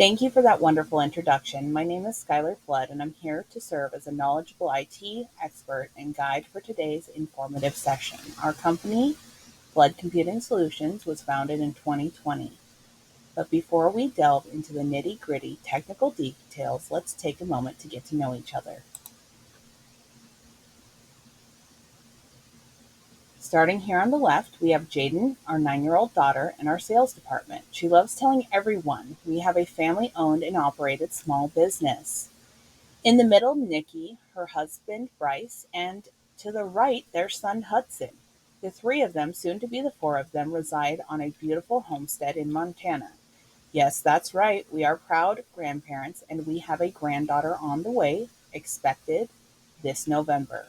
Thank you for that wonderful introduction. My name is Skylar Flood, and I'm here to serve as a knowledgeable IT expert and guide for today's informative session. Our company, Flood Computing Solutions, was founded in 2020. But before we delve into the nitty-gritty technical details, let's take a moment to get to know each other. Starting here on the left, we have Jaden, our 9-year-old daughter, in our sales department. She loves telling everyone we have a family-owned and operated small business. In the middle, Nikki, her husband, Bryce, and to the right, their son, Hudson. The three of them, soon to be the four of them, reside on a beautiful homestead in Montana. Yes, that's right, we are proud grandparents, and we have a granddaughter on the way, expected this November.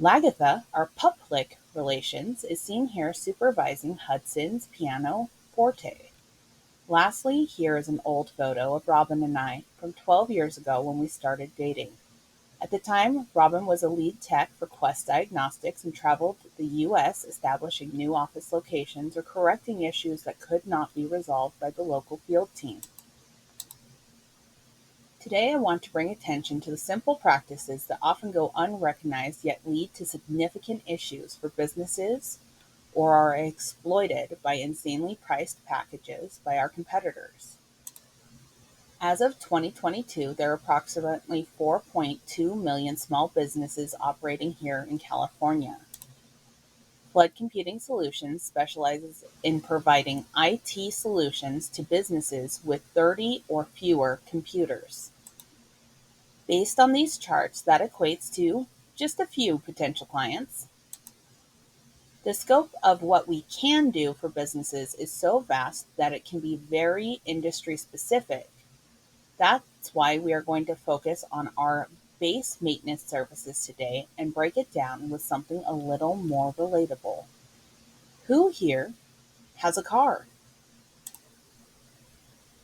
Lagatha, our public relations, is seen here supervising Hudson's piano forte. Lastly, here is an old photo of Robin and I from 12 years ago when we started dating. At the time, Robin was a lead tech for Quest Diagnostics and traveled the U.S. establishing new office locations or correcting issues that could not be resolved by the local field team. Today, I want to bring attention to the simple practices that often go unrecognized yet lead to significant issues for businesses or are exploited by insanely priced packages by our competitors. As of 2022, there are approximately 4.2 million small businesses operating here in California. Flood Computing Solutions specializes in providing IT solutions to businesses with 30 or fewer computers. Based on these charts, that equates to just a few potential clients. The scope of what we can do for businesses is so vast that it can be very industry specific. That's why we are going to focus on our base maintenance services today and break it down with something a little more relatable. Who here has a car?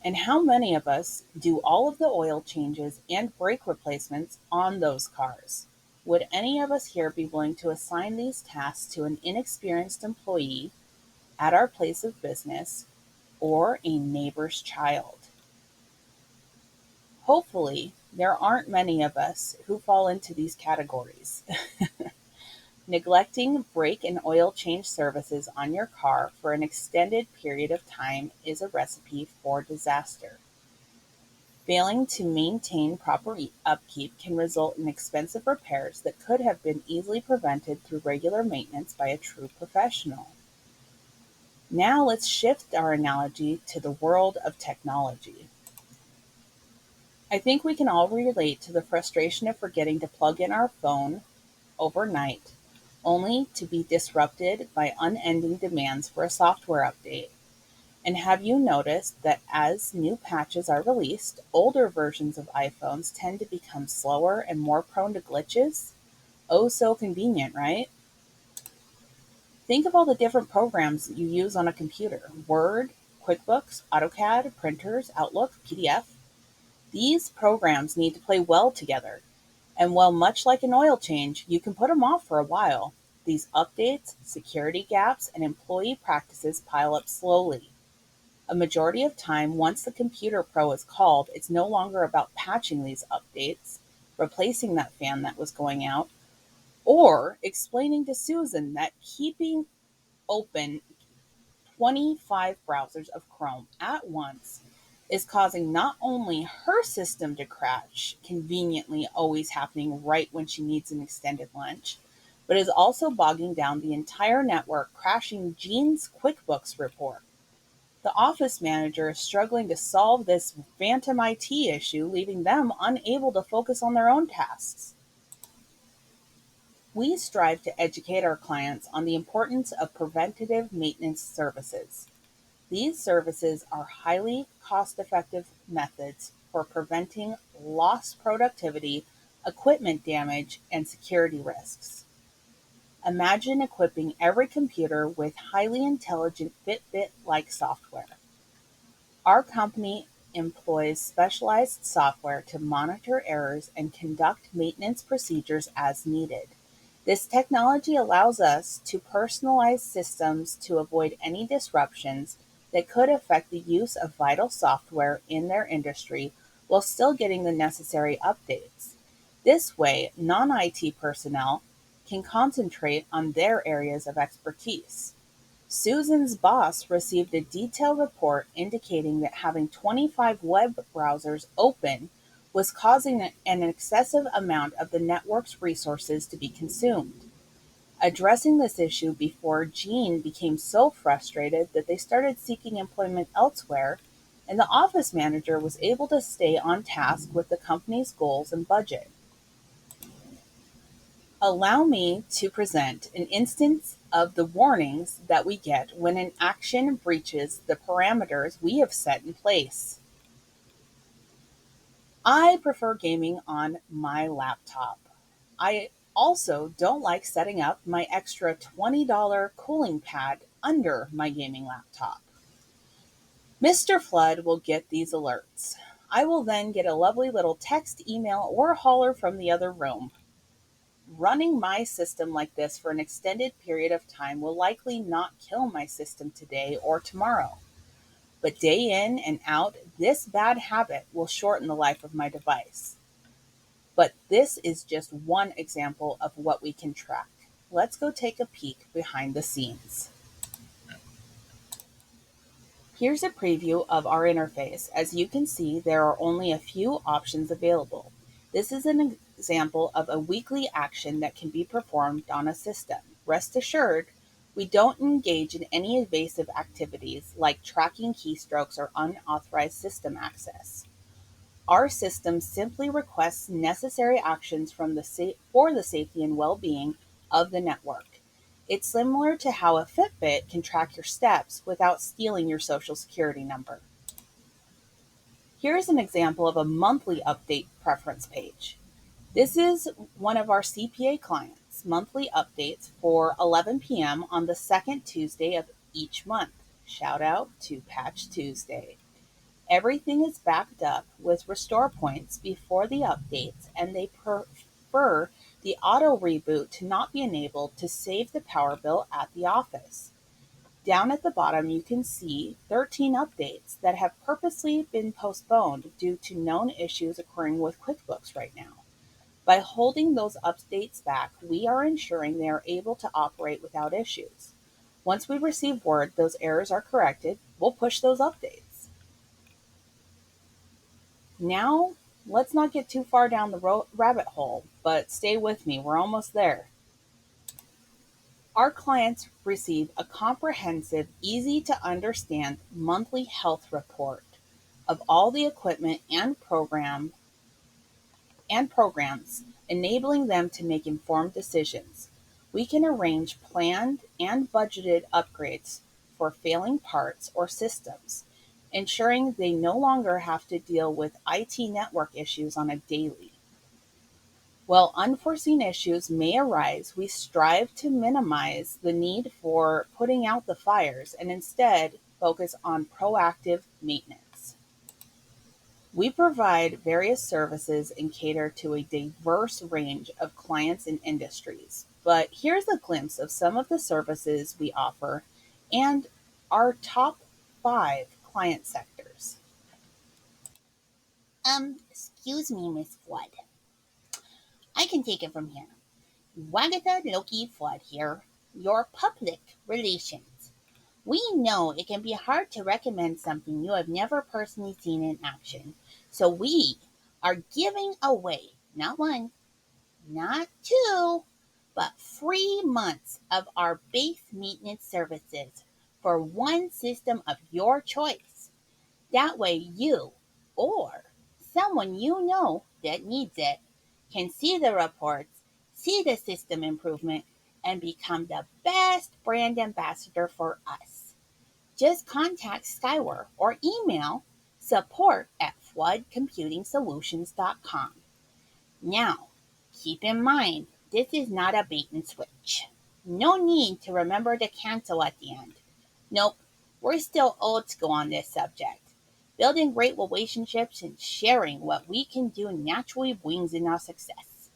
And how many of us do all of the oil changes and brake replacements on those cars? Would any of us here be willing to assign these tasks to an inexperienced employee at our place of business or a neighbor's child? Hopefully, there aren't many of us who fall into these categories. Neglecting brake and oil change services on your car for an extended period of time is a recipe for disaster. Failing to maintain proper upkeep can result in expensive repairs that could have been easily prevented through regular maintenance by a true professional. Now let's shift our analogy to the world of technology. I think we can all relate to the frustration of forgetting to plug in our phone overnight, only to be disrupted by unending demands for a software update. And have you noticed that as new patches are released, older versions of iPhones tend to become slower and more prone to glitches? Oh, so convenient, right? Think of all the different programs you use on a computer: Word, QuickBooks, AutoCAD, printers, Outlook, PDF. These programs need to play well together. And while much like an oil change, you can put them off for a while. These updates, security gaps, and employee practices pile up slowly. A majority of time, once the computer pro is called, it's no longer about patching these updates, replacing that fan that was going out, or explaining to Susan that keeping open 25 browsers of Chrome at once is causing not only her system to crash, conveniently always happening right when she needs an extended lunch, but is also bogging down the entire network, crashing Jean's QuickBooks report. The office manager is struggling to solve this phantom IT issue, leaving them unable to focus on their own tasks. We strive to educate our clients on the importance of preventative maintenance services. These services are highly cost-effective methods for preventing lost productivity, equipment damage, and security risks. Imagine equipping every computer with highly intelligent Fitbit-like software. Our company employs specialized software to monitor errors and conduct maintenance procedures as needed. This technology allows us to personalize systems to avoid any disruptions, that could affect the use of vital software in their industry while still getting the necessary updates. This way, non IT personnel can concentrate on their areas of expertise. Susan's boss received a detailed report indicating that having 25 web browsers open was causing an excessive amount of the network's resources to be consumed. Addressing this issue before Jean became so frustrated that they started seeking employment elsewhere, and the office manager was able to stay on task with the company's goals and budget. Allow me to present an instance of the warnings that we get when an action breaches the parameters we have set in place. I prefer gaming on my laptop. I also don't like setting up my extra $20 cooling pad under my gaming laptop. Mr. Flood will get these alerts. I will then get a lovely little text, email, or holler from the other room. Running my system like this for an extended period of time will likely not kill my system today or tomorrow. But day in and out, this bad habit will shorten the life of my device. But this is just one example of what we can track. Let's go take a peek behind the scenes. Here's a preview of our interface. As you can see, there are only a few options available. This is an example of a weekly action that can be performed on a system. Rest assured, we don't engage in any invasive activities like tracking keystrokes or unauthorized system access. Our system simply requests necessary actions for the safety and well-being of the network. It's similar to how a Fitbit can track your steps without stealing your social security number. Here is an example of a monthly update preference page. This is one of our CPA clients' monthly updates for 11 p.m. on the second Tuesday of each month. Shout out to Patch Tuesday. Everything is backed up with restore points before the updates, and they prefer the auto reboot to not be enabled to save the power bill at the office. Down at the bottom, you can see 13 updates that have purposely been postponed due to known issues occurring with QuickBooks right now. By holding those updates back, we are ensuring they are able to operate without issues. Once we receive word those errors are corrected, we'll push those updates. Now, let's not get too far down the rabbit hole, but stay with me, we're almost there. Our clients receive a comprehensive, easy to understand monthly health report of all the equipment and programs, enabling them to make informed decisions. We can arrange planned and budgeted upgrades for failing parts or systems, ensuring they no longer have to deal with IT network issues on a daily. While unforeseen issues may arise, we strive to minimize the need for putting out the fires and instead focus on proactive maintenance. We provide various services and cater to a diverse range of clients and industries. But here's a glimpse of some of the services we offer and our top 5 client sectors. Excuse me, Miss Flood. I can take it from here. Wagatha Loki Flood here, your public relations. We know it can be hard to recommend something you have never personally seen in action, so we are giving away not one, not two, but 3 months of our base maintenance services for one system of your choice. That way you or someone you know that needs it can see the reports, see the system improvement, and become the best brand ambassador for us. Just contact Skylar or email support@floodcomputingsolutions.com. Now, keep in mind, this is not a bait and switch. No need to remember to cancel at the end. Nope, we're still old school on this subject. Building great relationships and sharing what we can do naturally brings in our success.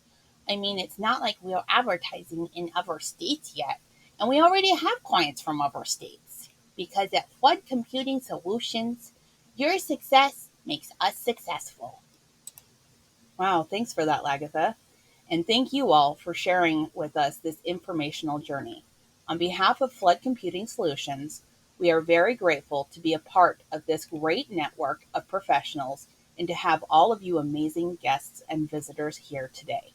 I mean, it's not like we're advertising in other states yet, and we already have clients from other states. because at Flood Computing Solutions, your success makes us successful. Wow, thanks for that, Lagatha. And thank you all for sharing with us this informational journey. On behalf of Flood Computing Solutions, we are very grateful to be a part of this great network of professionals and to have all of you amazing guests and visitors here today.